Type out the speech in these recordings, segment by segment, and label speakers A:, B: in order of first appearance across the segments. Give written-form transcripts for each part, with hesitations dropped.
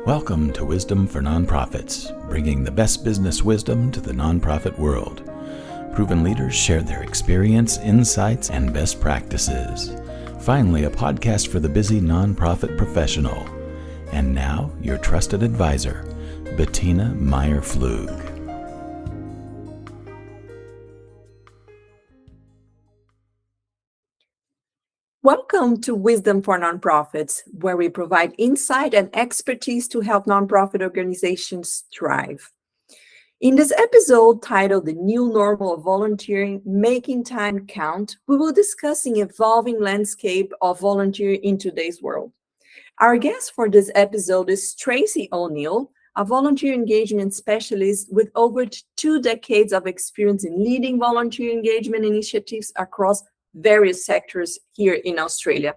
A: Welcome to Wisdom for Nonprofits, bringing the best business wisdom to the nonprofit world. Proven leaders share their experience, insights, and best practices. Finally, a podcast for the busy nonprofit professional. And now, your trusted advisor, Betina Pflug.
B: Welcome to Wisdom for Nonprofits, where we provide insight and expertise to help nonprofit organizations thrive. In this episode titled The New Normal of Volunteering, Making Time Count, we will discuss the evolving landscape of volunteering in today's world. Our guest for this episode is Tracy O'Neill, a volunteer engagement specialist with over 2 decades of experience in leading volunteer engagement initiatives across various sectors here in Australia.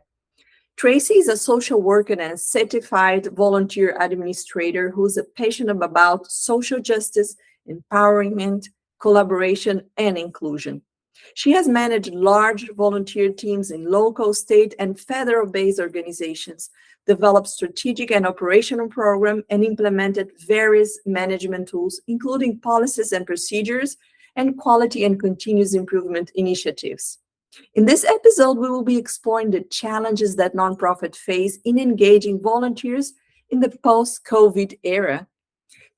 B: Tracy is a social worker and a certified volunteer administrator who's passionate about social justice, empowerment, collaboration, and inclusion. She has managed large volunteer teams in local, state, and federal-based organizations, developed strategic and operational programs, and implemented various management tools, including policies and procedures, and quality and continuous improvement initiatives. In this episode, we will be exploring the challenges that nonprofits face in engaging volunteers in the post-COVID era.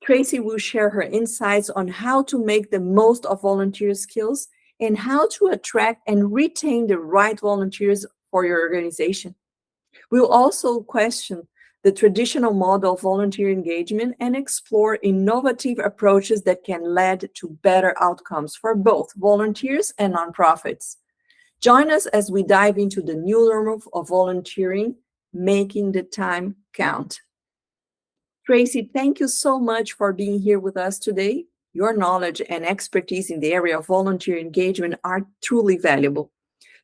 B: Tracy will share her insights on how to make the most of volunteer skills and how to attract and retain the right volunteers for your organization. We'll also question the traditional model of volunteer engagement and explore innovative approaches that can lead to better outcomes for both volunteers and nonprofits. Join us as we dive into the new normal of volunteering, making the time count. Tracy, thank you so much for being here with us today. Your knowledge and expertise in the area of volunteer engagement are truly valuable.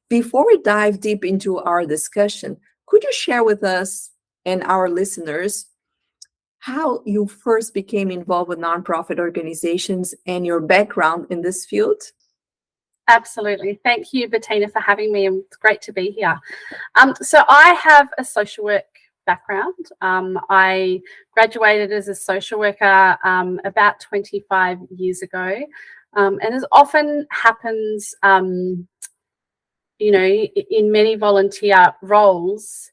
B: Before we dive deep into our discussion, could you share with us and our listeners how you first became involved with nonprofit organizations and your background in this field?
C: Absolutely. Thank you, Betina, for having me. It's great to be here. So I have a social work background. I graduated as a social worker about 25 years ago. And as often happens, in many volunteer roles,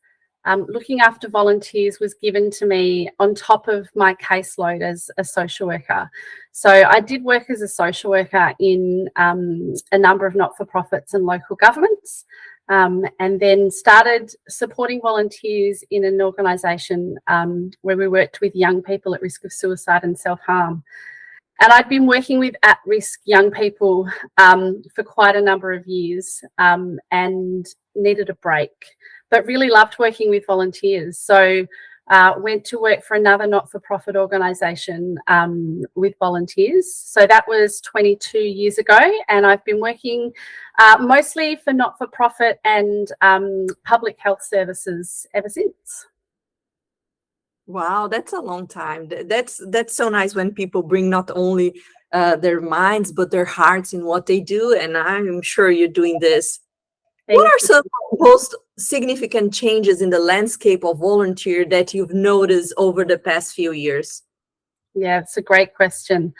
C: looking after volunteers was given to me on top of my caseload as a social worker. So I did work as a social worker in a number of not-for-profits and local governments, and then started supporting volunteers in an organisation where we worked with young people at risk of suicide and self-harm. And I'd been working with at-risk young people for quite a number of years and needed a break, but really loved working with volunteers. So went to work for another not-for-profit organisation with volunteers. So that was 22 years ago, and I've been working mostly for not-for-profit and public health services ever since.
B: Wow, that's a long time. That's so nice when people bring not only their minds, but their hearts in what they do, and I'm sure you're doing this. What are some most significant changes in the landscape of volunteer that you've noticed over the past few years?
C: Yeah, it's a great question.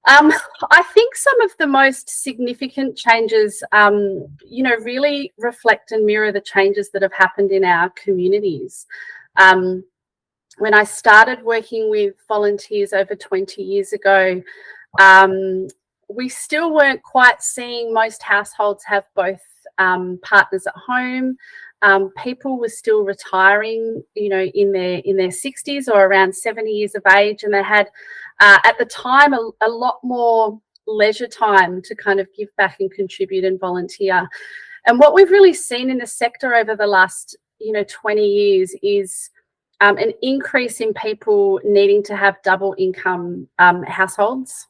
C: I think some of the most significant changes, really reflect and mirror the changes that have happened in our communities. When I started working with volunteers over 20 years ago, we still weren't quite seeing most households have both partners at home. People were still retiring, in their 60s or around 70 years of age, and they had at the time a lot more leisure time to kind of give back and contribute and volunteer. And what we've really seen in the sector over the last 20 years is an increase in people needing to have double income households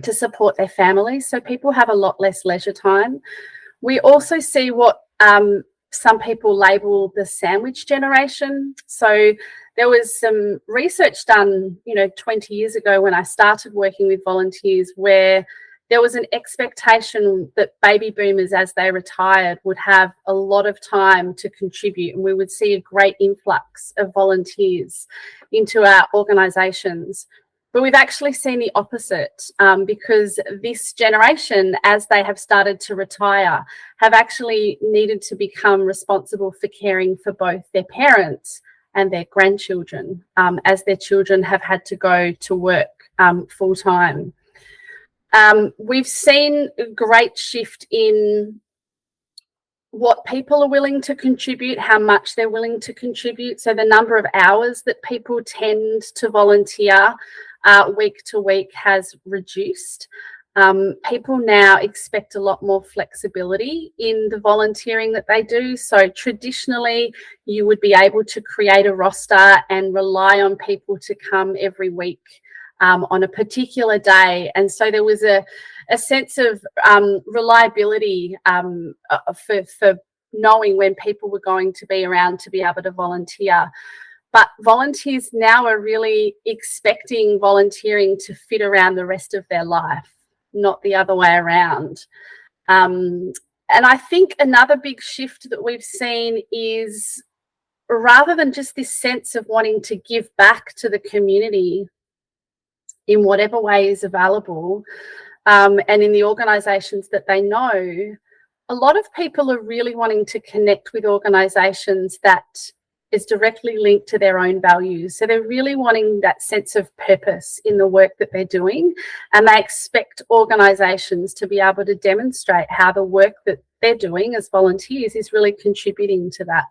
C: to support their families. So people have a lot less leisure time. We also see what some people label the sandwich generation. So there was some research done, 20 years ago when I started working with volunteers, where there was an expectation that baby boomers, as they retired, would have a lot of time to contribute, and we would see a great influx of volunteers into our organisations. But we've actually seen the opposite, because this generation, as they have started to retire, have actually needed to become responsible for caring for both their parents and their grandchildren, as their children have had to go to work full time. We've seen a great shift in what people are willing to contribute, how much they're willing to contribute. So the number of hours that people tend to volunteer week to week has reduced. People now expect a lot more flexibility in the volunteering that they do. So traditionally, you would be able to create a roster and rely on people to come every week on a particular day. And so there was a sense of reliability for knowing when people were going to be around to be able to volunteer. But volunteers now are really expecting volunteering to fit around the rest of their life, not the other way around. And I think another big shift that we've seen is, rather than just this sense of wanting to give back to the community in whatever way is available, and in the organisations that they know, a lot of people are really wanting to connect with organisations that is directly linked to their own values. So they're really wanting that sense of purpose in the work that they're doing, and they expect organisations to be able to demonstrate how the work that they're doing as volunteers is really contributing to that.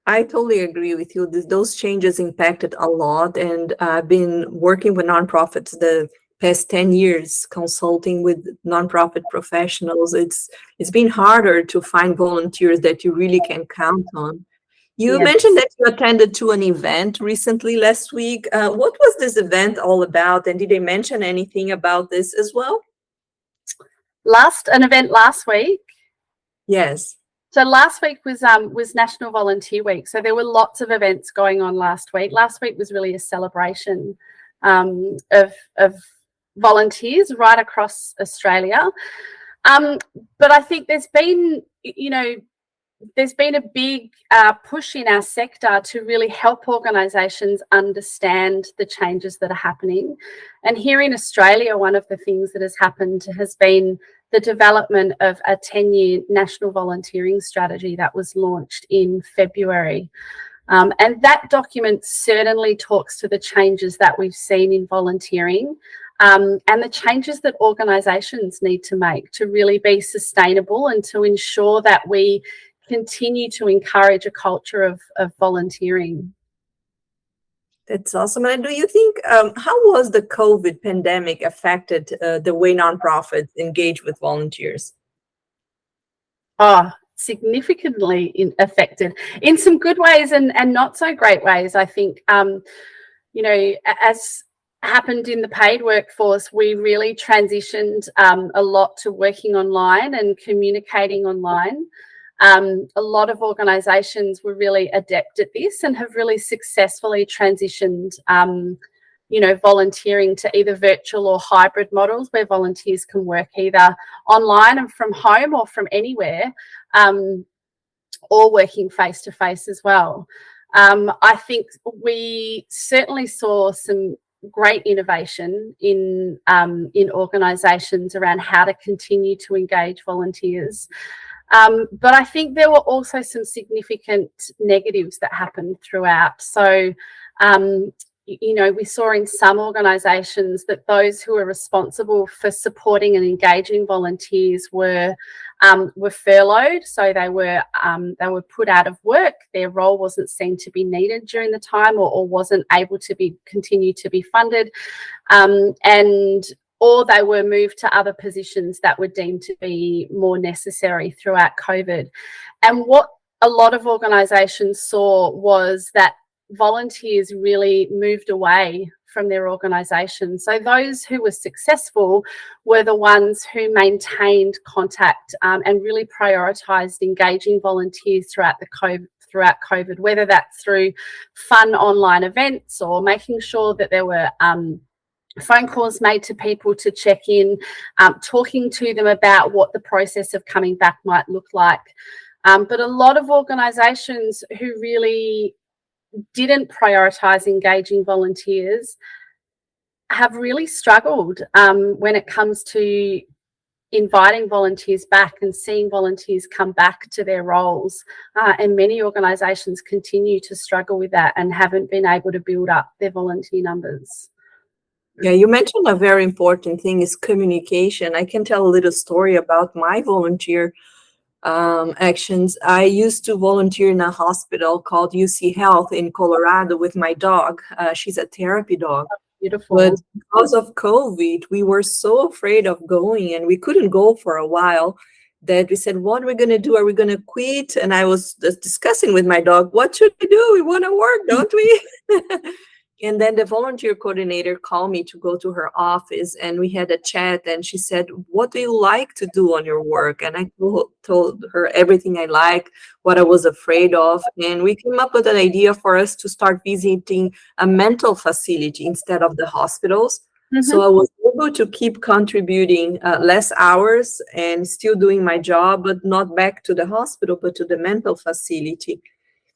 B: I totally agree with you. Those changes impacted a lot, and I've been working with nonprofits the past 10 years, consulting with nonprofit professionals. It's been harder to find volunteers that you really can count on. You
C: Yes.
B: mentioned that you attended to an event recently last week. What was this event all about, and did they mention anything about this as well?
C: An event last week.
B: Yes.
C: So last week was National Volunteer Week. So there were lots of events going on last week. Last week was really a celebration of volunteers right across Australia. But I think there's been a big push in our sector to really help organisations understand the changes that are happening. And here in Australia, one of the things that has happened has been the development of a 10-year national volunteering strategy that was launched in February. And that document certainly talks to the changes that we've seen in volunteering, and the changes that organisations need to make to really be sustainable and to ensure that we continue to encourage a culture of volunteering.
B: That's awesome. And do you think, how was the COVID pandemic affected the way nonprofits engage with volunteers?
C: Significantly affected in some good ways and not so great ways. I think, as happened in the paid workforce, we really transitioned a lot to working online and communicating online. A lot of organisations were really adept at this and have really successfully transitioned, volunteering to either virtual or hybrid models where volunteers can work either online and from home or from anywhere, or working face-to-face as well. I think we certainly saw some great innovation in organisations around how to continue to engage volunteers. But I think there were also some significant negatives that happened throughout. So, we saw in some organisations that those who were responsible for supporting and engaging volunteers were furloughed. So they were put out of work. Their role wasn't seen to be needed during the time, or wasn't able to continue to be funded, or they were moved to other positions that were deemed to be more necessary throughout COVID. And what a lot of organisations saw was that volunteers really moved away from their organisation. So those who were successful were the ones who maintained contact and really prioritised engaging volunteers throughout throughout COVID, whether that's through fun online events or making sure that there were phone calls made to people to check in, talking to them about what the process of coming back might look like. But a lot of organisations who really didn't prioritise engaging volunteers have really struggled when it comes to inviting volunteers back and seeing volunteers come back to their roles. And many organisations continue to struggle with that and haven't been able to build up their volunteer numbers.
B: Yeah, you mentioned a very important thing is communication. I can tell a little story about my volunteer actions. I used to volunteer in a hospital called UC Health in Colorado with my dog. She's a therapy dog.
C: Beautiful.
B: But because of COVID, we were so afraid of going, and we couldn't go for a while, that we said, what are we going to do? Are we going to quit? And I was just discussing with my dog, what should we do? We want to work, don't we? And then the volunteer coordinator called me to go to her office, and we had a chat, and she said, what do you like to do on your work? And I told her everything I like, what I was afraid of. And we came up with an idea for us to start visiting a mental facility instead of the hospitals. Mm-hmm. So I was able to keep contributing less hours and still doing my job, but not back to the hospital, but to the mental facility.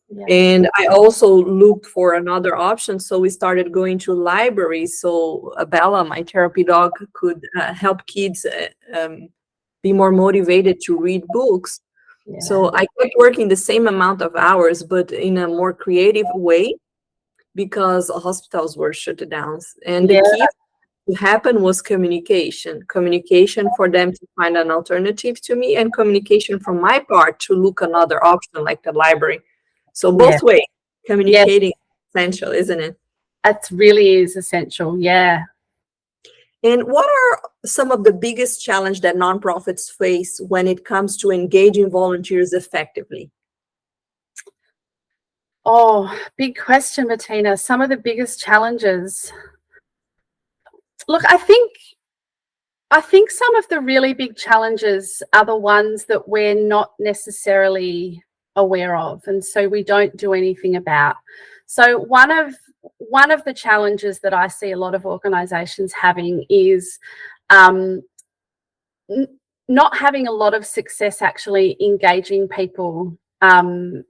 B: Yeah. And I also looked for another option. So we started going to libraries. So Bella, my therapy dog, could help kids be more motivated to read books. Yeah. So I kept working the same amount of hours, but in a more creative way, because hospitals were shut down. And the key to happen was communication for them to find an alternative to me, and communication from my part to look another option like the library. So both ways, communicating is essential, isn't it?
C: It really is essential, yeah.
B: And what are some of the biggest challenges that nonprofits face when it comes to engaging volunteers effectively?
C: Oh, big question, Betina. Some of the biggest challenges. Look, I think some of the really big challenges are the ones that we're not necessarily aware of, and so we don't do anything about. So one of the challenges that I see a lot of organizations having is not having a lot of success actually engaging people in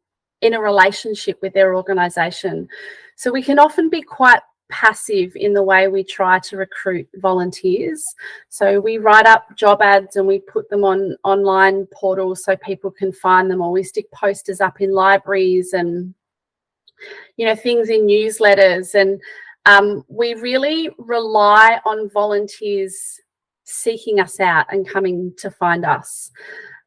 C: a relationship with their organization. So we can often be quite passive in the way we try to recruit volunteers. So we write up job ads and we put them on online portals so people can find them, or we stick posters up in libraries and things in newsletters, and we really rely on volunteers seeking us out and coming to find us.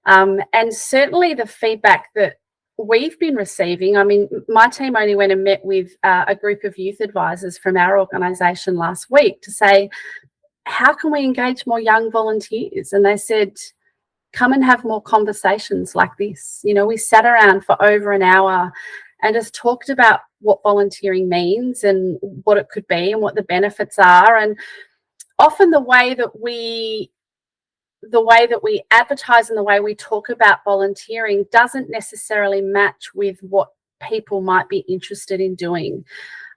C: And certainly the feedback that we've been receiving, I mean, my team only went and met with a group of youth advisors from our organisation last week to say, how can we engage more young volunteers? And they said, come and have more conversations like this. We sat around for over an hour and just talked about what volunteering means and what it could be and what the benefits are. And often the way that we advertise and the way we talk about volunteering doesn't necessarily match with what people might be interested in doing.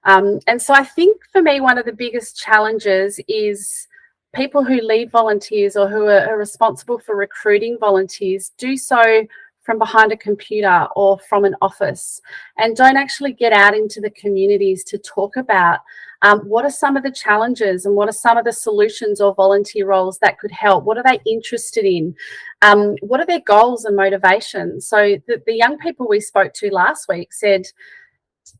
C: And so I think for me, one of the biggest challenges is people who lead volunteers or who are responsible for recruiting volunteers do so from behind a computer or from an office and don't actually get out into the communities to talk about what are some of the challenges and what are some of the solutions or volunteer roles that could help? What are they interested in? What are their goals and motivations? So the young people we spoke to last week said,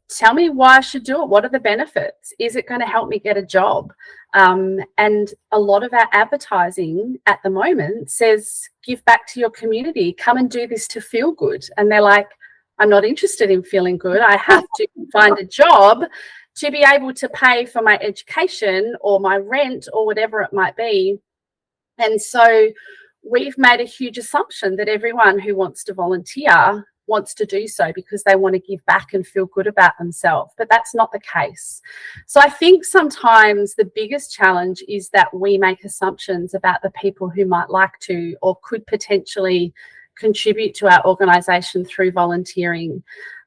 C: tell me why I should do it. What are the benefits? Is it going to help me get a job? And a lot of our advertising at the moment says, give back to your community. Come and do this to feel good. And they're like, I'm not interested in feeling good. I have to find a job to be able to pay for my education or my rent or whatever it might be. And so we've made a huge assumption that everyone who wants to volunteer wants to do so because they want to give back and feel good about themselves. But that's not the case. So I think sometimes the biggest challenge is that we make assumptions about the people who might like to or could potentially contribute to our organisation through volunteering.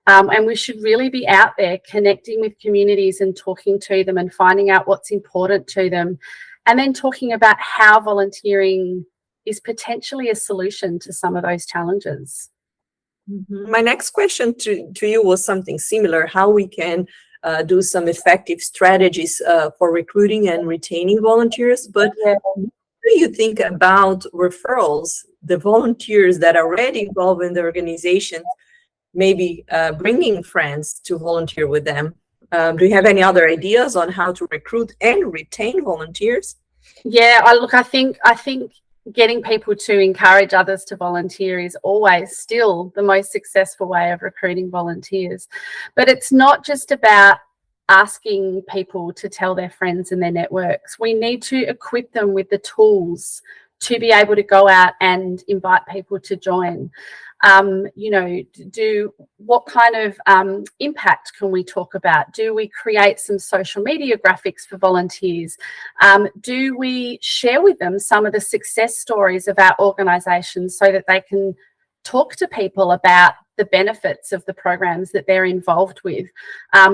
C: And we should really be out there connecting with communities and talking to them and finding out what's important to them, and then talking about how volunteering is potentially a solution to some of those challenges.
B: My next question to you was something similar, how we can do some effective strategies for recruiting and retaining volunteers. But what do you think about referrals, the volunteers that are already involved in the organization, maybe bringing friends to volunteer with them? Do you have any other ideas on how to recruit and retain volunteers?
C: Yeah, I think getting people to encourage others to volunteer is always still the most successful way of recruiting volunteers. But it's not just about asking people to tell their friends and their networks. We need to equip them with the tools to be able to go out and invite people to join. What kind of impact can we talk about? Do we create some social media graphics for volunteers? Do we share with them some of the success stories of our organisations so that they can talk to people about the benefits of the programs that they're involved with,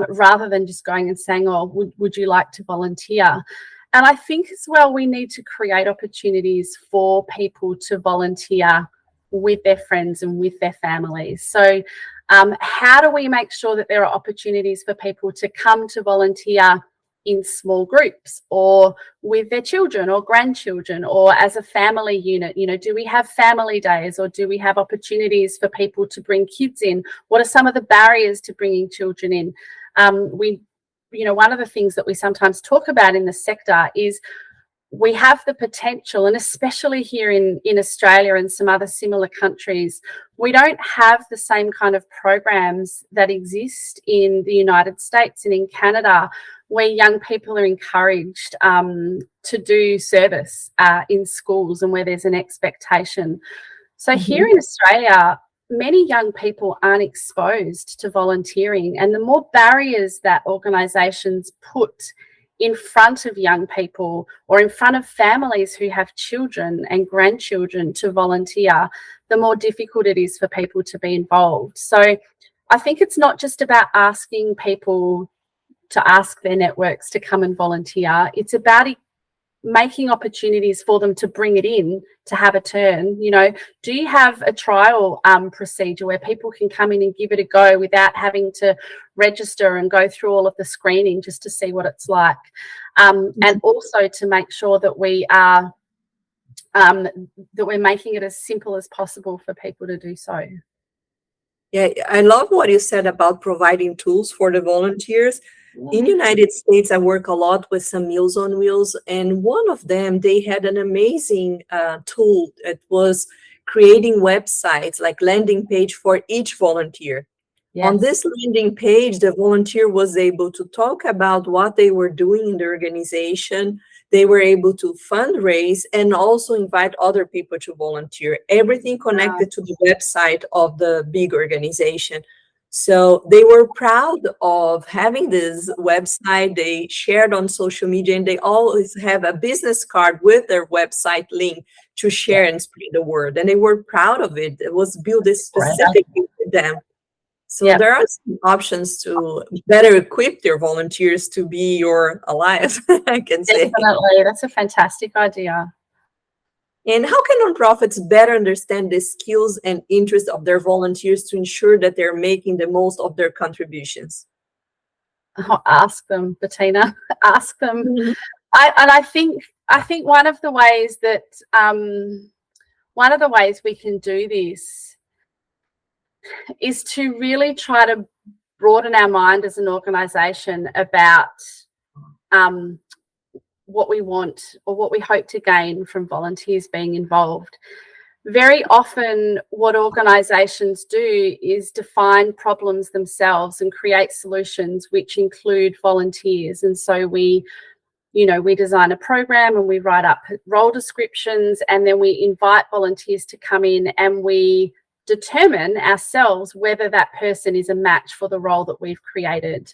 C: rather than just going and saying, oh, would you like to volunteer? And I think as well, we need to create opportunities for people to volunteer with their friends and with their families. So how do we make sure that there are opportunities for people to come to volunteer in small groups or with their children or grandchildren or as a family unit? Do we have family days, or do we have opportunities for people to bring kids in? What are some of the barriers to bringing children in? One of the things that we sometimes talk about in the sector is we have the potential, and especially here in Australia and some other similar countries, we don't have the same kind of programs that exist in the United States and in Canada, where young people are encouraged to do service in schools and where there's an expectation. So here in Australia, many young people aren't exposed to volunteering, and the more barriers that organisations put in front of young people or in front of families who have children and grandchildren to volunteer, the more difficult it is for people to be involved. So I think it's not just about asking people to ask their networks to come and volunteer. It's about making opportunities for them to bring it in, to have a turn. Do you have a trial procedure where people can come in and give it a go without having to register and go through all of the screening just to see what it's like? And also to make sure that we are that we're making it as simple as possible for people to do so.
B: Yeah, I love what you said about providing tools for the volunteers. In the United States, I work a lot with some Meals on Wheels, and one of them, they had an amazing tool that was creating websites, like landing page for each volunteer. Yes. On this landing page, the volunteer was able to talk about what they were doing in the organization. They were able to fundraise and also invite other people to volunteer. Everything connected to the website of the big organization. So they were proud of having this website. They shared on social media, and they always have a business card with their website link to share and spread the word. And they were proud of it. It was built specifically for them. So there are some options to better equip their volunteers to be your allies, I can say.
C: Definitely. That's a fantastic idea.
B: And how can nonprofits better understand the skills and interests of their volunteers to ensure that they're making the most of their contributions?
C: Oh, ask them, Betina. Ask them. Mm-hmm. I think one of the ways we can do this is to really try to broaden our mind as an organisation about what we want or what we hope to gain from volunteers being involved. Very often what organisations do is define problems themselves and create solutions which include volunteers. And so we design a program and we write up role descriptions, and then we invite volunteers to come in, and we determine ourselves whether that person is a match for the role that we've created.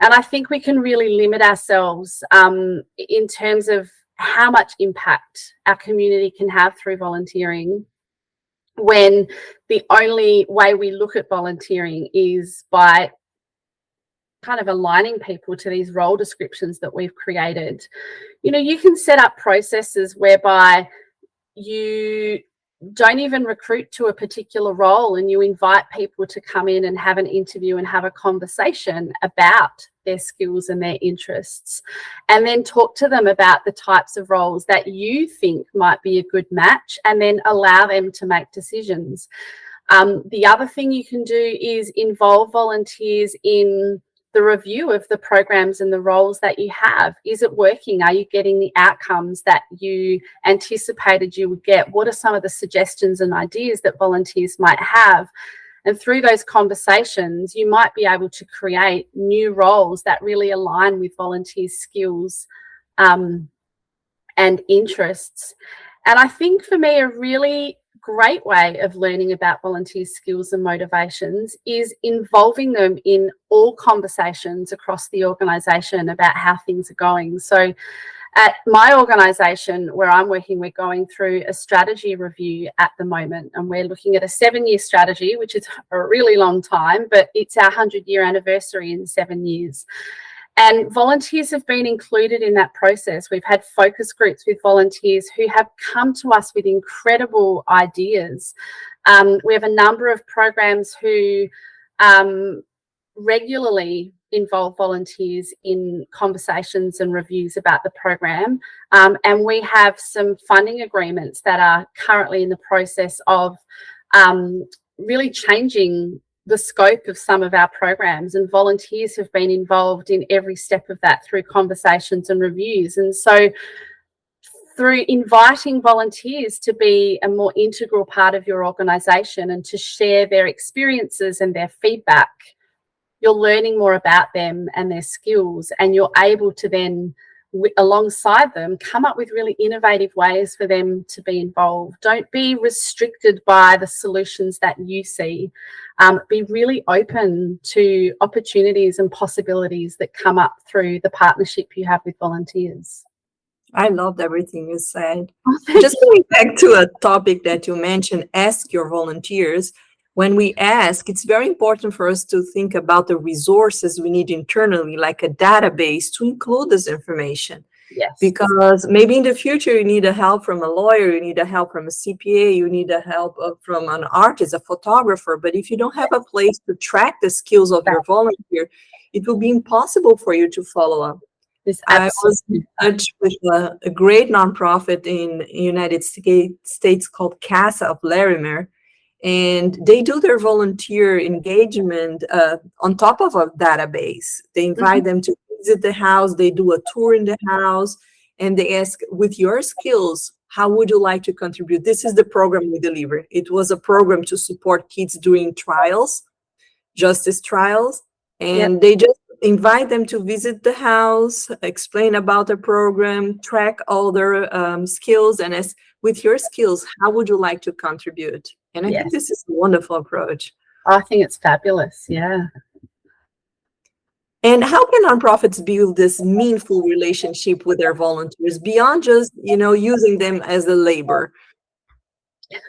C: And I think we can really limit ourselves in terms of how much impact our community can have through volunteering. when the only way we look at volunteering is by kind of aligning people to these role descriptions that we've created. You know, you can set up processes whereby you don't even recruit to a particular role and you invite people to come in and have an interview and have a conversation about their skills and their interests, and then talk to them about the types of roles that you think might be a good match, and then allow them to make decisions. The other thing you can do is involve volunteers in the review of the programs and the roles that you have. Is it working? Are you getting the outcomes that you anticipated you would get? What are some of the suggestions and ideas that volunteers might have? And through those conversations, you might be able to create new roles that really align with volunteers' skills and interests. And I think for me, a really great way of learning about volunteers' skills and motivations is involving them in all conversations across the organisation about how things are going. So at my organisation where I'm working, we're going through a strategy review at the moment, and we're looking at a 7-year strategy, which is a really long time, but it's our 100-year anniversary in 7 years. And volunteers have been included in that process. We've had focus groups with volunteers who have come to us with incredible ideas. We have a number of programs who regularly involve volunteers in conversations and reviews about the program. And we have some funding agreements that are currently in the process of really changing the scope of some of our programs, and volunteers have been involved in every step of that through conversations and reviews. And so through inviting volunteers to be a more integral part of your organisation and to share their experiences and their feedback, you're learning more about them and their skills, and you're able to then, alongside them, come up with really innovative ways for them to be involved. Don't be restricted by the solutions that you see. Be really open to opportunities and possibilities that come up through the partnership you have with volunteers.
B: I loved everything you said. Just going back to a topic that you mentioned, ask your volunteers. When we ask, it's very important for us to think about the resources we need internally, like a database to include this information.
C: Yes.
B: Because maybe in the future you need a help from a lawyer, you need a help from a CPA, you need a help from an artist, a photographer. But if you don't have a place to track the skills of your volunteer, it will be impossible for you to follow up. I was in touch with a great nonprofit in the United States called CASA of Larimer. And they do their volunteer engagement on top of a database. They invite them to visit the house, they do a tour in the house, and they ask, with your skills, how would you like to contribute? This is the program we deliver. It was a program to support kids during trials, justice trials, and they just invite them to visit the house, explain about the program, track all their skills, and ask, with your skills, how would you like to contribute? And I think this is a wonderful approach.
C: I think it's fabulous, yeah.
B: And how can nonprofits build this meaningful relationship with their volunteers beyond just, using them as a labor?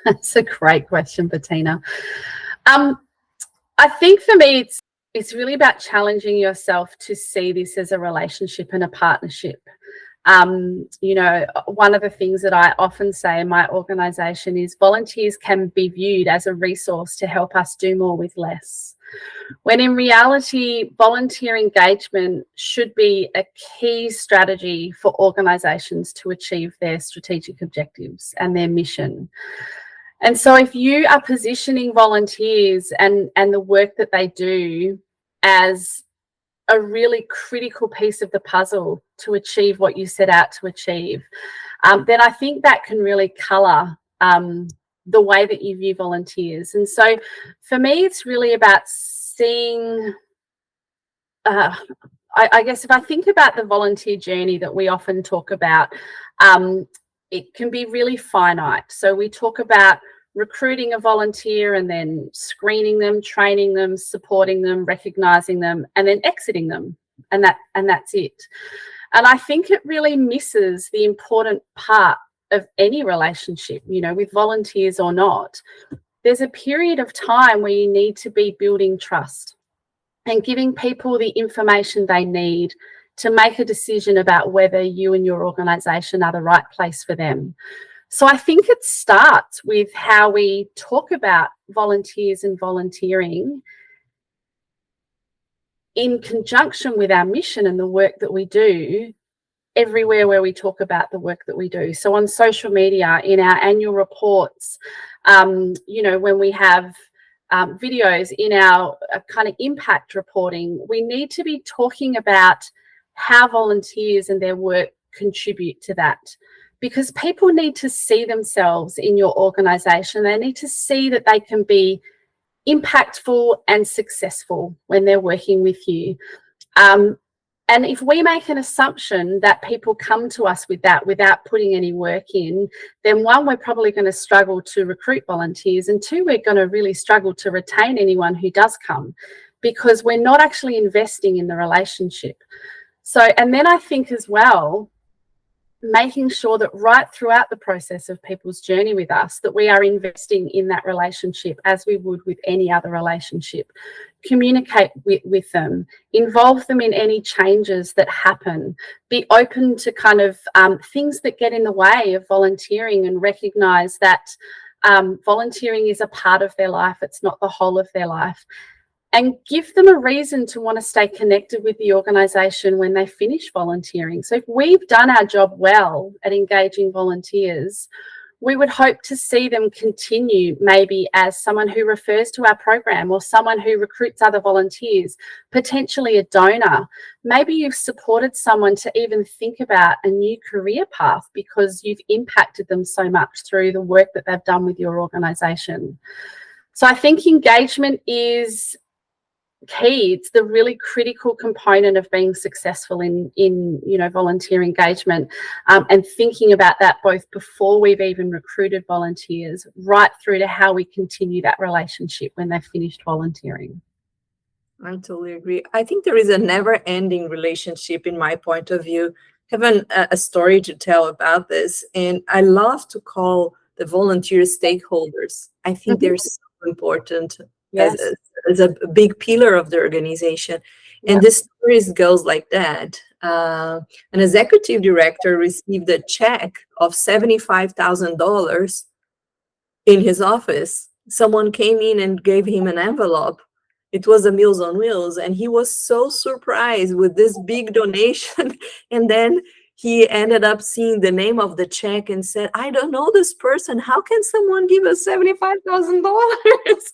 C: That's a great question, Betina. I think for me, it's really about challenging yourself to see this as a relationship and a partnership. One of the things that I often say in my organisation is volunteers can be viewed as a resource to help us do more with less. When in reality, volunteer engagement should be a key strategy for organisations to achieve their strategic objectives and their mission. And so if you are positioning volunteers and the work that they do as a really critical piece of the puzzle to achieve what you set out to achieve, then I think that can really colour the way that you view volunteers. And so for me, it's really about seeing, I guess if I think about the volunteer journey that we often talk about, it can be really finite. So we talk about recruiting a volunteer and then screening them, training them, supporting them, recognising them, and then exiting them. And that's it. And I think it really misses the important part of any relationship, you know, with volunteers or not, there's a period of time where you need to be building trust and giving people the information they need to make a decision about whether you and your organisation are the right place for them. So I think it starts with how we talk about volunteers and volunteering in conjunction with our mission and the work that we do everywhere where we talk about the work that we do. So on social media, in our annual reports, you know, when we have videos, in our kind of impact reporting, we need to be talking about how volunteers and their work contribute to that, because people need to see themselves in your organisation. They need to see that they can be impactful and successful when they're working with you. And if we make an assumption that people come to us with that without putting any work in, then one, we're probably going to struggle to recruit volunteers, and two, we're going to really struggle to retain anyone who does come, because we're not actually investing in the relationship. So, and then I think as well, making sure that right throughout the process of people's journey with us, that we are investing in that relationship as we would with any other relationship. Communicate with them, involve them in any changes that happen, be open to kind of things that get in the way of volunteering, and recognise that volunteering is a part of their life, it's not the whole of their life. And give them a reason to want to stay connected with the organisation when they finish volunteering. So if we've done our job well at engaging volunteers, we would hope to see them continue, maybe as someone who refers to our program, or someone who recruits other volunteers, potentially a donor. Maybe you've supported someone to even think about a new career path because you've impacted them so much through the work that they've done with your organisation. So I think engagement is key. It's the really critical component of being successful in you know, volunteer engagement, and thinking about that both before we've even recruited volunteers, right through to how we continue that relationship when they've finished volunteering.
B: I totally agree. I think there is a never-ending relationship, in my point of view. I have a story to tell about this, and I love to call the volunteer stakeholders. I think they're so important. Yes. As a big pillar of the organization. Yeah. And this story goes like that. An executive director received a check of $75,000 in his office. Someone came in and gave him an envelope. It was a Meals on Wheels, and he was so surprised with this big donation. And then he ended up seeing the name of the check and said, "I don't know this person. How can someone give us $75,000?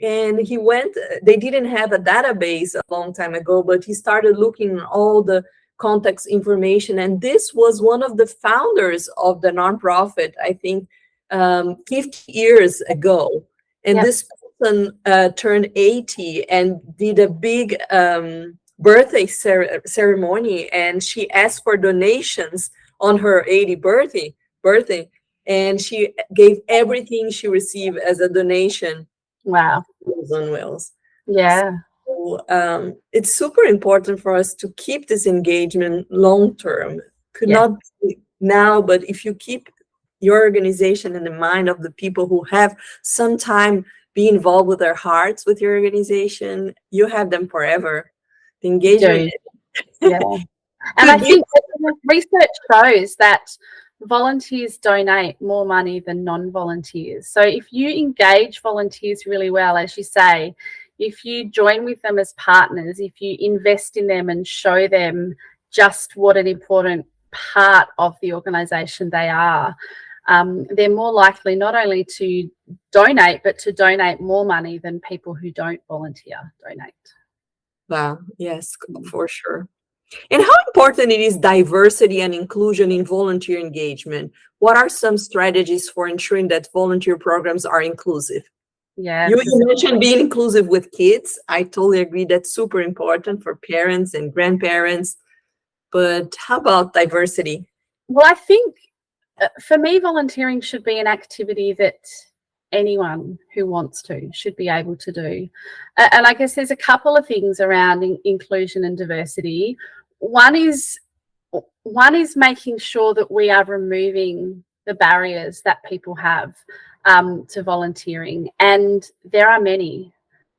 B: And he went, they didn't have a database a long time ago, but he started looking at all the contact information. And this was one of the founders of the nonprofit, I think, 50 years ago. And this person turned 80 and did a big birthday ceremony. And she asked for donations on her 80th birthday. And she gave everything she received as a donation.
C: Wow.
B: Meals on Wheels.
C: Yeah.
B: So, it's super important for us to keep this engagement long term. Could not be now, but if you keep your organization in the mind of the people who have some time be involved with their hearts with your organization, you have them forever. The engagement.
C: Yeah. And I think research shows that volunteers donate more money than non-volunteers. So if you engage volunteers really well, as you say, if you join with them as partners, if you invest in them and show them just what an important part of the organisation they are, they're more likely not only to donate, but to donate more money than people who don't volunteer donate.
B: Wow, yes, for sure. And how important it is diversity and inclusion in volunteer engagement? What are some strategies for ensuring that volunteer programs are inclusive?
C: Yeah,
B: you mentioned being inclusive with kids. I totally agree. That's super important for parents and grandparents. But how about diversity?
C: Well, I think for me, volunteering should be an activity that anyone who wants to should be able to do. And I guess there's a couple of things around inclusion and diversity. One is making sure that we are removing the barriers that people have to volunteering, and there are many.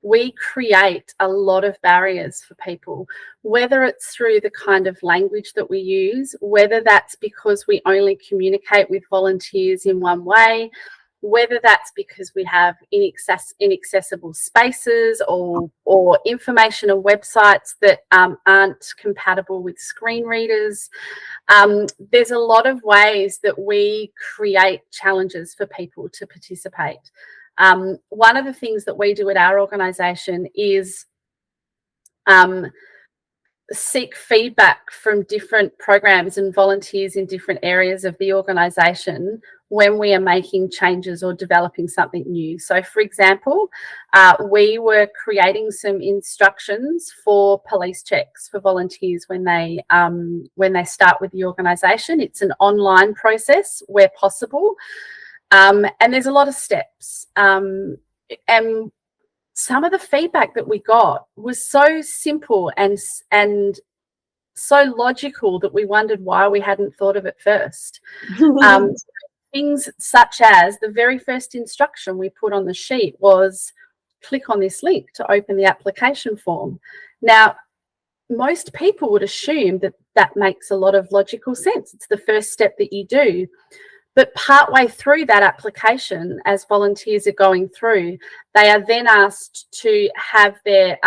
C: We create a lot of barriers for people, whether it's through the kind of language that we use, whether that's because we only communicate with volunteers in one way, whether that's because we have inaccessible spaces or information on websites that aren't compatible with screen readers. There's a lot of ways that we create challenges for people to participate. One of the things that we do at our organisation is seek feedback from different programs and volunteers in different areas of the organisation when we are making changes or developing something new. So, for example, we were creating some instructions for police checks for volunteers when they start with the organisation. It's an online process where possible, and there's a lot of steps. And some of the feedback that we got was so simple and so logical that we wondered why we hadn't thought of it first. Things such as the very first instruction we put on the sheet was click on this link to open the application form. Now, most people would assume that that makes a lot of logical sense. It's the first step that you do. But partway through that application, as volunteers are going through, they are then asked to have their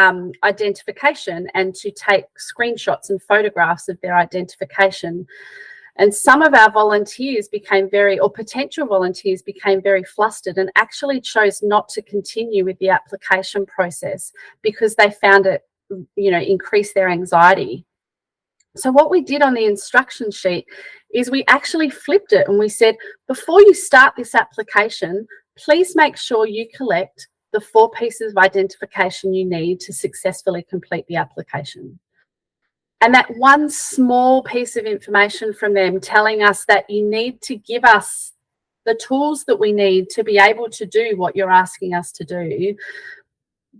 C: identification and to take screenshots and photographs of their identification. And some of our volunteers potential volunteers became very flustered and actually chose not to continue with the application process because they found it, increase their anxiety. So what we did on the instruction sheet is we actually flipped it and we said, before you start this application, please make sure you collect the 4 pieces of identification you need to successfully complete the application. And that one small piece of information from them telling us that you need to give us the tools that we need to be able to do what you're asking us to do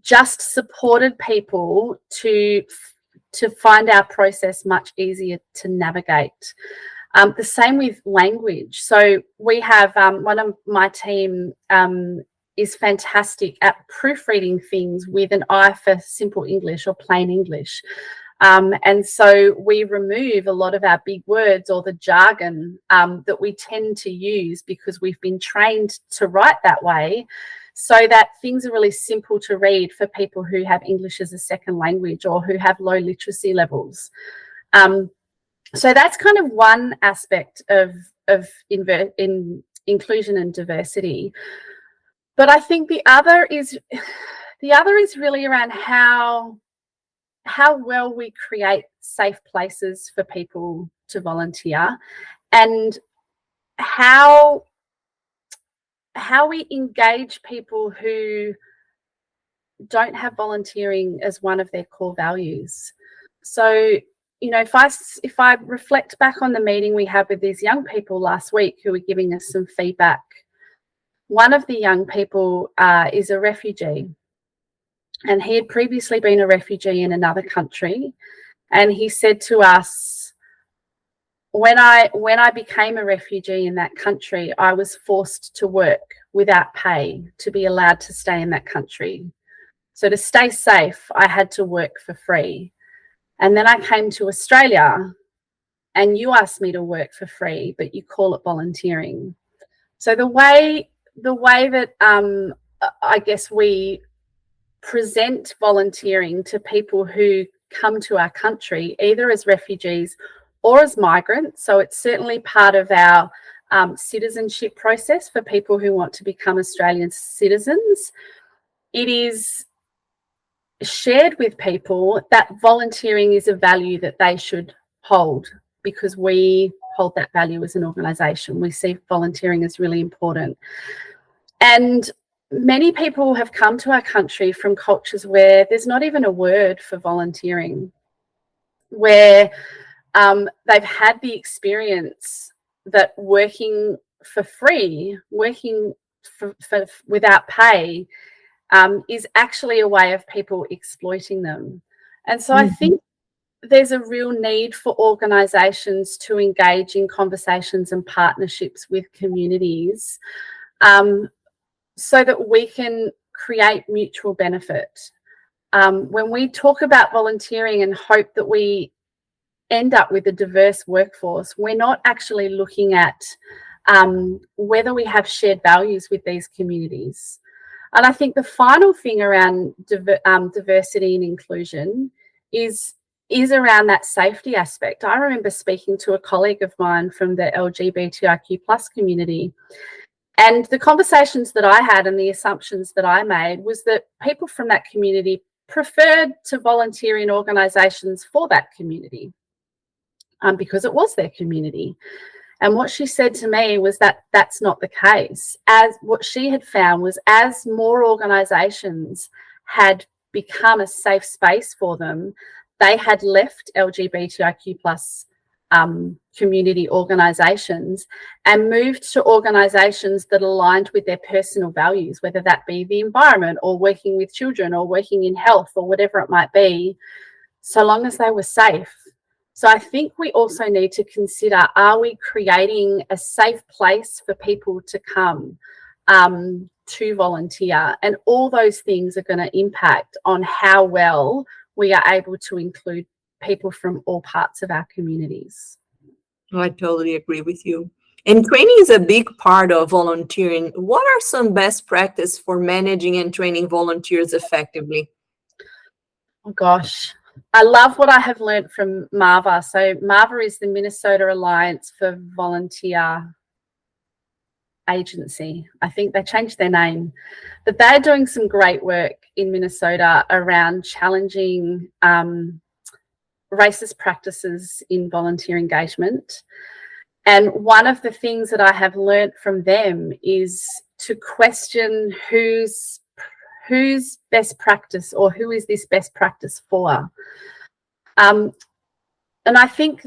C: just supported people to find our process much easier to navigate. The same with language. So we have one of my team is fantastic at proofreading things with an eye for simple English or plain English. And so we remove a lot of our big words or the jargon that we tend to use because we've been trained to write that way, so that things are really simple to read for people who have English as a second language or who have low literacy levels. So that's kind of one aspect of inclusion and diversity. But I think the other is really around how well we create safe places for people to volunteer, and how we engage people who don't have volunteering as one of their core values. So, if I reflect back on the meeting we had with these young people last week who were giving us some feedback, one of the young people is a refugee, and he had previously been a refugee in another country. And he said to us, when I became a refugee in that country, I was forced to work without pay to be allowed to stay in that country. So to stay safe, I had to work for free. And then I came to Australia and you asked me to work for free, but you call it volunteering. So the way that I guess we present volunteering to people who come to our country, either as refugees or as migrants. So it's certainly part of our citizenship process for people who want to become Australian citizens. It is shared with people that volunteering is a value that they should hold, because we hold that value as an organisation. We see volunteering as really important. And many people have come to our country from cultures where there's not even a word for volunteering, where they've had the experience that working for free, working for without pay, is actually a way of people exploiting them. And so I think there's a real need for organisations to engage in conversations and partnerships with communities, so that we can create mutual benefit. When we talk about volunteering and hope that we end up with a diverse workforce, we're not actually looking at whether we have shared values with these communities. And I think the final thing around diversity and inclusion is around that safety aspect. I remember speaking to a colleague of mine from the LGBTIQ+ community, and the conversations that I had and the assumptions that I made was that people from that community preferred to volunteer in organisations for that community, because it was their community. And what she said to me was that that's not the case. As what she had found was, as more organisations had become a safe space for them, they had left LGBTIQ+ community organisations and moved to organisations that aligned with their personal values, whether that be the environment or working with children or working in health or whatever it might be, so long as they were safe. So I think we also need to consider, are we creating a safe place for people to come to volunteer? And all those things are going to impact on how well we are able to include people from all parts of our communities.
B: I totally agree with you. And training is a big part of volunteering. What are some best practices for managing and training volunteers effectively?
C: Oh gosh, I love what I have learned from MAVA. So MAVA is the Minnesota Alliance for Volunteer Agency. I think they changed their name, but they're doing some great work in Minnesota around challenging racist practices in volunteer engagement. And one of the things that I have learned from them is to question who's best practice, or who is this best practice for. And I think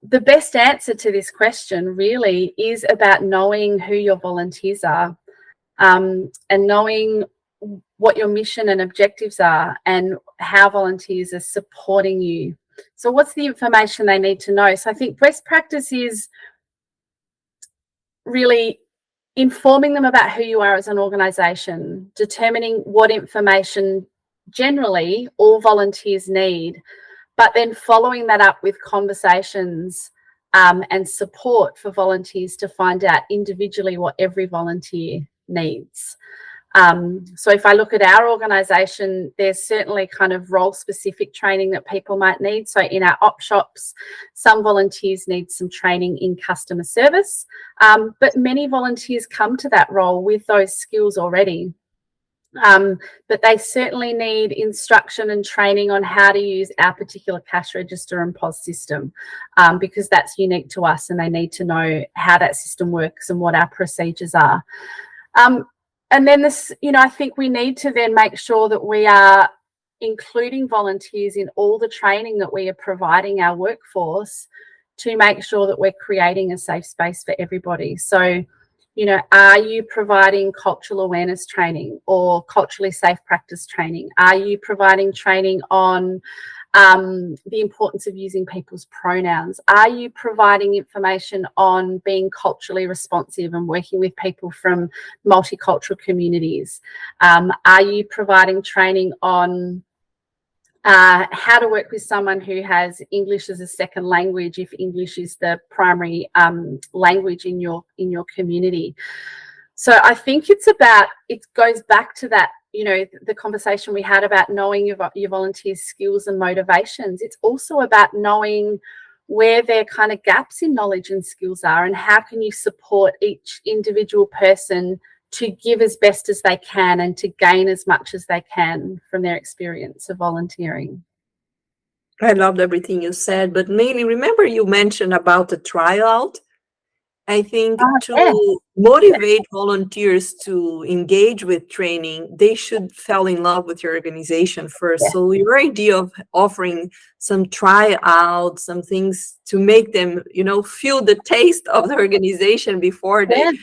C: the best answer to this question really is about knowing who your volunteers are, and knowing what your mission and objectives are and how volunteers are supporting you. So what's the information they need to know? So I think best practice is really informing them about who you are as an organisation, determining what information generally all volunteers need, but then following that up with conversations and support for volunteers to find out individually what every volunteer needs. So if I look at our organisation, there's certainly kind of role-specific training that people might need. So in our op shops, some volunteers need some training in customer service, but many volunteers come to that role with those skills already. But they certainly need instruction and training on how to use our particular cash register and POS system, because that's unique to us, and they need to know how that system works and what our procedures are. And then this, I think we need to then make sure that we are including volunteers in all the training that we are providing our workforce to make sure that we're creating a safe space for everybody. So, are you providing cultural awareness training or culturally safe practice training? Are you providing training on the importance of using people's pronouns? Are you providing information on being culturally responsive and working with people from multicultural communities? Are you providing training on how to work with someone who has English as a second language if English is the primary language in your community? So I think it goes back to that, the conversation we had about knowing your volunteers' skills and motivations. It's also about knowing where their kind of gaps in knowledge and skills are, and how can you support each individual person to give as best as they can and to gain as much as they can from their experience of volunteering.
B: I loved everything you said, but mainly, remember you mentioned about the tryout. I think to motivate volunteers to engage with training, they should fall in love with your organization first. So your idea of offering some tryout, some things to make them, feel the taste of the organization before they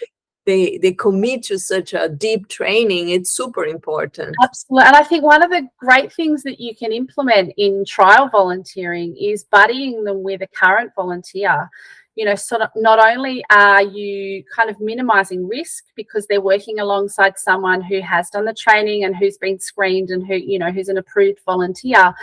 B: they commit to such a deep training, it's super important.
C: Absolutely. And I think one of the great things that you can implement in trial volunteering is buddying them with a current volunteer. You know, so not only are you kind of minimizing risk because they're working alongside someone who has done the training and who's been screened and who, you know, who's an approved volunteer,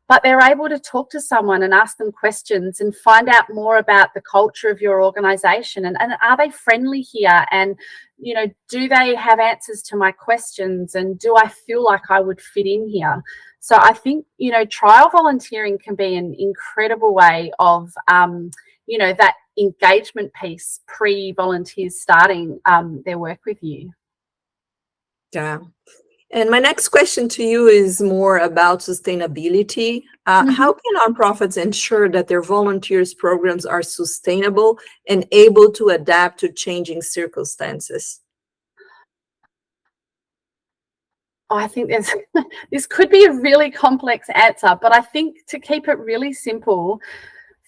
C: but they're able to talk to someone and ask them questions and find out more about the culture of your organization. And are they friendly here? And, you know, do they have answers to my questions? And do I feel like I would fit in here? So I think, you know, trial volunteering can be an incredible way of, you know, that engagement piece pre-volunteers starting their work with you.
B: Yeah. And my next question to you is more about sustainability. How can nonprofits ensure that their volunteers' programs are sustainable and able to adapt to changing circumstances?
C: I think this could be a really complex answer, but I think to keep it really simple,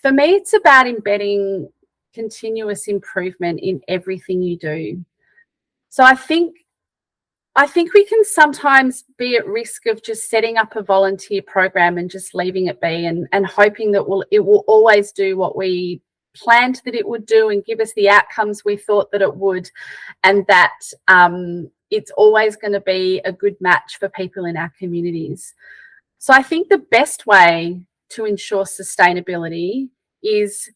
C: for me, it's about embedding continuous improvement in everything you do. So I think we can sometimes be at risk of just setting up a volunteer program and just leaving it be and hoping that it will always do what we planned that it would do and give us the outcomes we thought that it would, and that it's always going to be a good match for people in our communities. So I think the best way to ensure sustainability is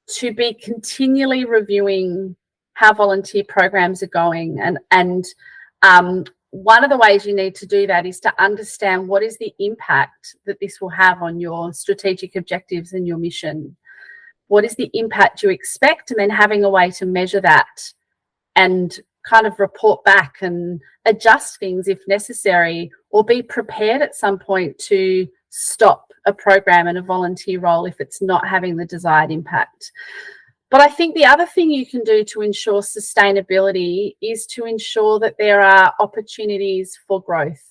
C: to be continually reviewing how volunteer programs are going. And one of the ways you need to do that is to understand what is the impact that this will have on your strategic objectives and your mission. What is the impact you expect? And then having a way to measure that and kind of report back and adjust things if necessary, or be prepared at some point to stop a program and a volunteer role if it's not having the desired impact. But I think the other thing you can do to ensure sustainability is to ensure that there are opportunities for growth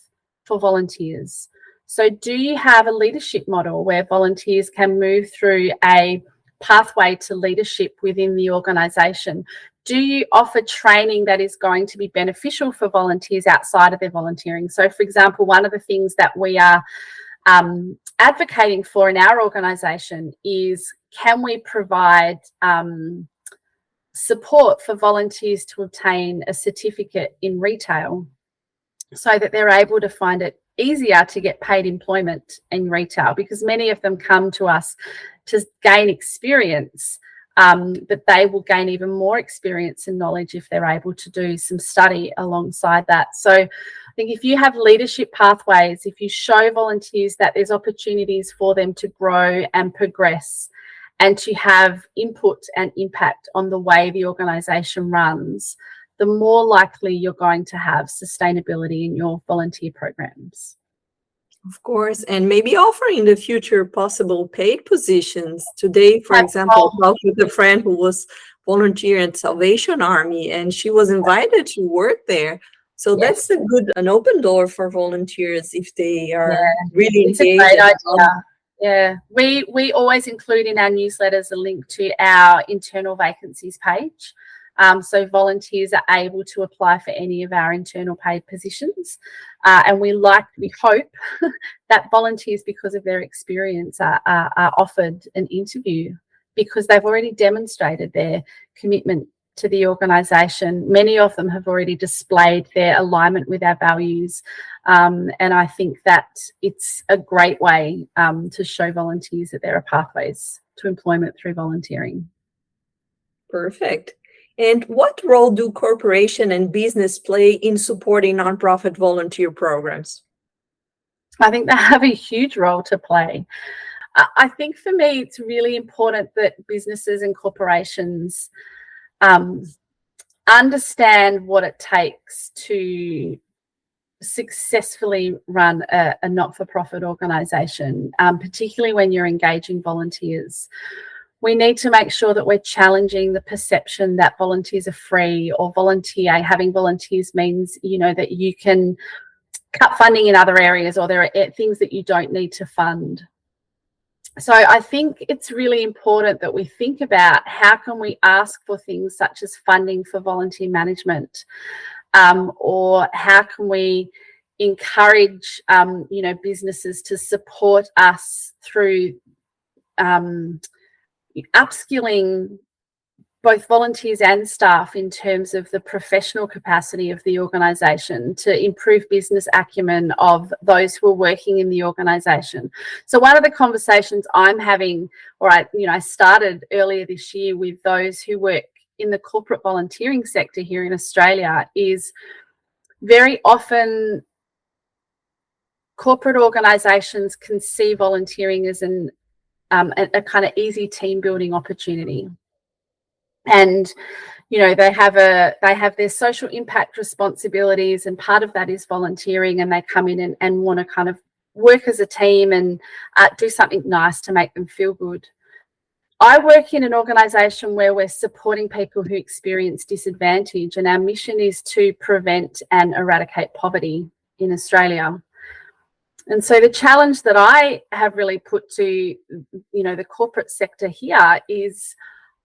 C: for volunteers. So do you have a leadership model where volunteers can move through a pathway to leadership within the organisation? Do you offer training that is going to be beneficial for volunteers outside of their volunteering? So, for example, one of the things that we are advocating for in our organisation is, can we provide support for volunteers to obtain a certificate in retail so that they're able to find it easier to get paid employment in retail, because many of them come to us to gain experience, but they will gain even more experience and knowledge if they're able to do some study alongside that. So I think if you have leadership pathways, if you show volunteers that there's opportunities for them to grow and progress and to have input and impact on the way the organisation runs, the more likely you're going to have sustainability in your volunteer programs.
B: Of course, and maybe offering in the future possible paid positions. Today, for example, I talked with a friend who was volunteering at Salvation Army, and she was invited to work there. So that's an open door for volunteers if they are really engaged.
C: It's a great idea. Yeah, we always include in our newsletters a link to our internal vacancies page. So volunteers are able to apply for any of our internal paid positions. And we hope that volunteers, because of their experience, are offered an interview because they've already demonstrated their commitment to the organisation. Many of them have already displayed their alignment with our values. And I think that it's a great way to show volunteers that there are pathways to employment through volunteering.
B: Perfect. And what role do corporation and business play in supporting nonprofit volunteer programs?
C: I think they have a huge role to play. I think for me, it's really important that businesses and corporations understand what it takes to successfully run a not-for-profit organisation, particularly when you're engaging volunteers. We need to make sure that we're challenging the perception that volunteers are free, or having volunteers means, that you can cut funding in other areas, or there are things that you don't need to fund. So I think it's really important that we think about how can we ask for things such as funding for volunteer management, or how can we encourage, businesses to support us through upskilling both volunteers and staff in terms of the professional capacity of the organisation, to improve business acumen of those who are working in the organisation. So one of the conversations I'm having, or I started earlier this year with those who work in the corporate volunteering sector here in Australia, is very often corporate organisations can see volunteering as a kind of easy team building opportunity. And they have their social impact responsibilities, and part of that is volunteering, and they come in and want to kind of work as a team and do something nice to make them feel good. I work in an organisation where we're supporting people who experience disadvantage, and our mission is to prevent and eradicate poverty in Australia. And so the challenge that I have really put to the corporate sector here is,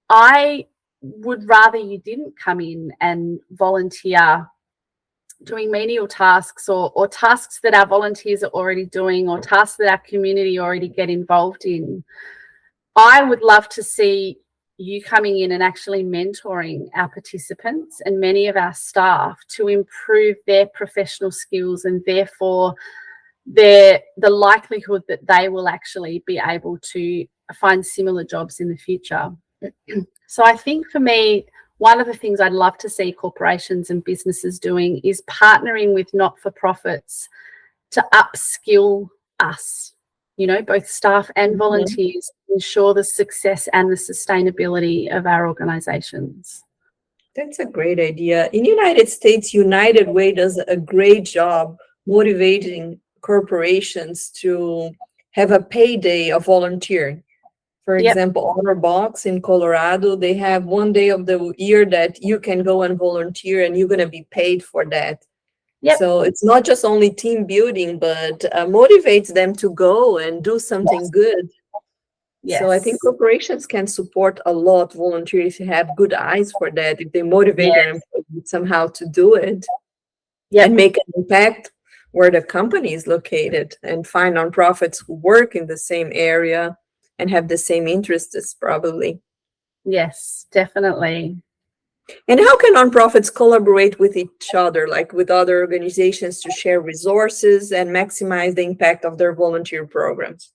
C: I would rather you didn't come in and volunteer doing menial tasks, or tasks that our volunteers are already doing, or tasks that our community already get involved in. I would love to see you coming in and actually mentoring our participants and many of our staff to improve their professional skills, and therefore the likelihood that they will actually be able to find similar jobs in the future. So I think for me, one of the things I'd love to see corporations and businesses doing is partnering with not-for-profits to upskill us, both staff and volunteers, to ensure the success and the sustainability of our organisations.
B: That's a great idea. In the United States, United Way does a great job motivating corporations to have a payday of volunteering. For example, OtterBox in Colorado, they have one day of the year that you can go and volunteer, and you're going to be paid for that. So it's not just only team building, but motivates them to go and do something good. So I think corporations can support a lot volunteers who have good eyes for that, if they motivate their employees somehow to do it and make an impact where the company is located, and find nonprofits who work in the same area and have the same interests, probably.
C: Yes, definitely.
B: And how can nonprofits collaborate with each other, like with other organizations, to share resources and maximize the impact of their volunteer programs?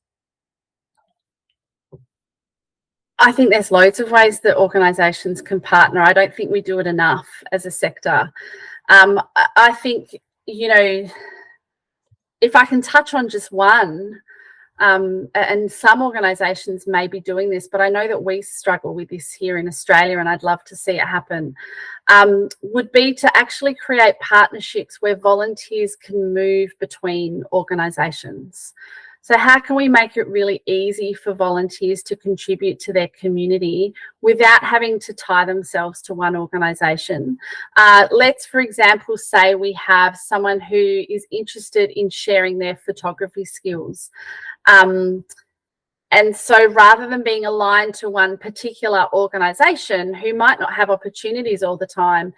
C: I think there's loads of ways that organisations can partner. I don't think we do it enough as a sector. I think, if I can touch on just one, and some organisations may be doing this, but I know that we struggle with this here in Australia, and I'd love to see it happen, would be to actually create partnerships where volunteers can move between organisations. So how can we make it really easy for volunteers to contribute to their community without having to tie themselves to one organisation? Let's, for example, say we have someone who is interested in sharing their photography skills. And so rather than being aligned to one particular organisation who might not have opportunities all the time,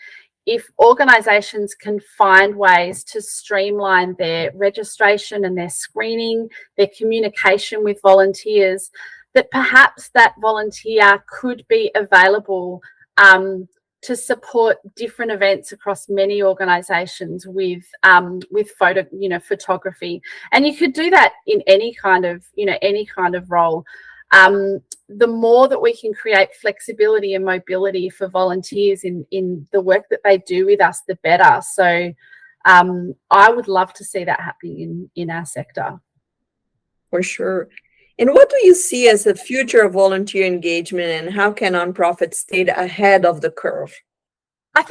C: if organisations can find ways to streamline their registration and their screening, their communication with volunteers, that perhaps that volunteer could be available to support different events across many organisations with photography. And you could do that in any kind of role. The more that we can create flexibility and mobility for volunteers in the work that they do with us, the better. So I would love to see that happening in our sector.
B: For sure. And what do you see as the future of volunteer engagement, and how can nonprofits stay ahead of the curve?
C: I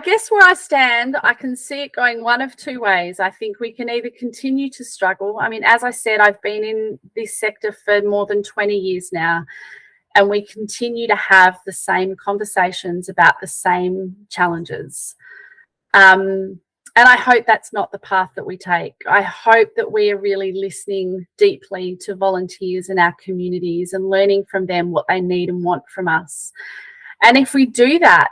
C: guess where I stand, I can see it going one of two ways. I think we can either continue to struggle. I mean, as I said, I've been in this sector for more than 20 years now, and we continue to have the same conversations about the same challenges. And I hope that's not the path that we take. I hope that we are really listening deeply to volunteers in our communities and learning from them what they need and want from us. And if we do that,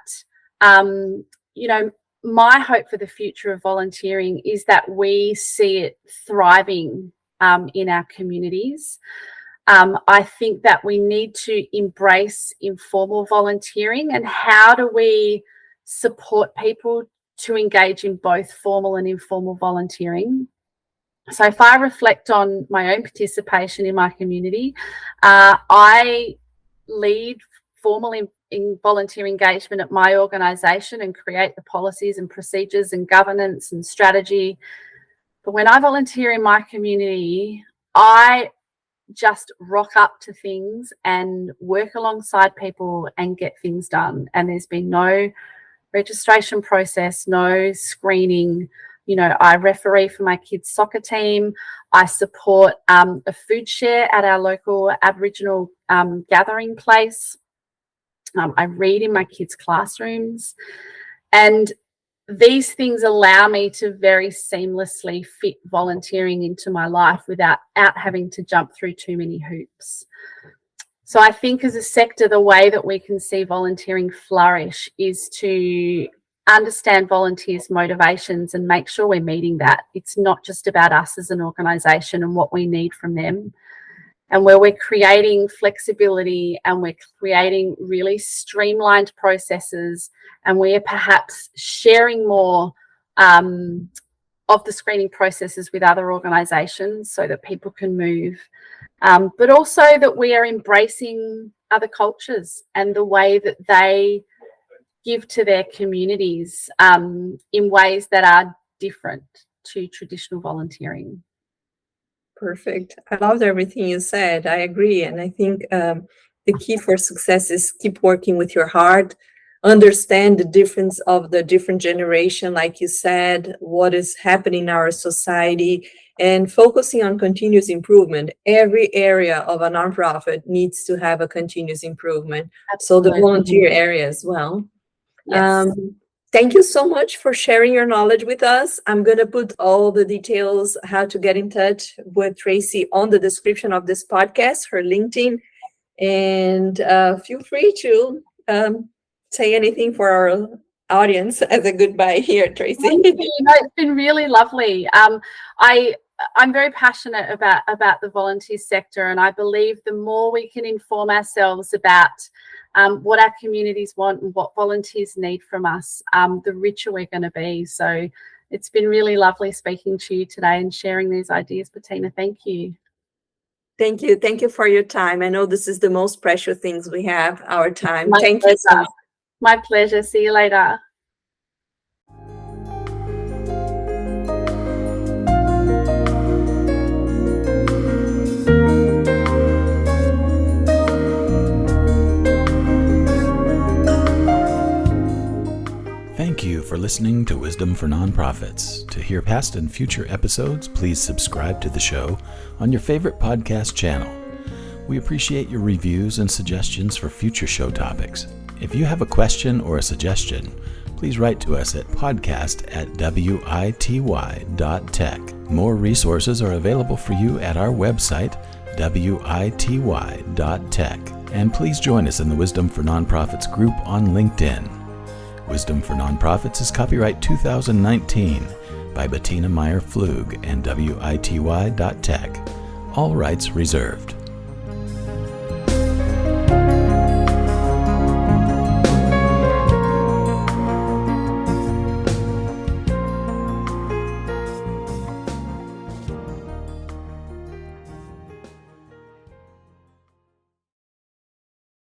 C: my hope for the future of volunteering is that we see it thriving in our communities. I think that we need to embrace informal volunteering, and how do we support people to engage in both formal and informal volunteering. So if I reflect on my own participation in my community, I lead formal in volunteer engagement at my organisation and create the policies and procedures and governance and strategy. But when I volunteer in my community, I just rock up to things and work alongside people and get things done. And there's been no registration process, no screening. I referee for my kids' soccer team. I support a food share at our local Aboriginal gathering place. I read in my kids' classrooms. And these things allow me to very seamlessly fit volunteering into my life without having to jump through too many hoops. So I think as a sector, the way that we can see volunteering flourish is to understand volunteers' motivations and make sure we're meeting that. It's not just about us as an organisation and what we need from them. And where we're creating flexibility and we're creating really streamlined processes, and we are perhaps sharing more of the screening processes with other organisations so that people can move. But also that we are embracing other cultures and the way that they give to their communities in ways that are different to traditional volunteering.
B: Perfect. I loved everything you said. I agree. And I think the key for success is keep working with your heart, understand the difference of the different generation, like you said, what is happening in our society, and focusing on continuous improvement. Every area of a nonprofit needs to have a continuous improvement. Absolutely. So the volunteer area as well. Yes. Thank you so much for sharing your knowledge with us. I'm going to put all the details, how to get in touch with Tracy, on the description of this podcast, her LinkedIn, and feel free to say anything for our audience as a goodbye here, Tracy.
C: It's been really lovely. I'm very passionate about the volunteer sector, and I believe the more we can inform ourselves about what our communities want and what volunteers need from us, the richer we're going to be. So it's been really lovely speaking to you today and sharing these ideas, Betina. Thank you.
B: Thank you. Thank you for your time. I know this is the most precious things we have, our time.
C: Thank you so much. My pleasure. See you later.
A: Thank you for listening to Wisdom for Nonprofits. To hear past and future episodes, please subscribe to the show on your favorite podcast channel. We appreciate your reviews and suggestions for future show topics. If you have a question or a suggestion, please write to us at podcast@wity.tech. More resources are available for you at our website, wity.tech. And please join us in the Wisdom for Nonprofits group on LinkedIn. Wisdom for Nonprofits is copyright 2019 by Betina Pflug and wity.tech. All rights reserved.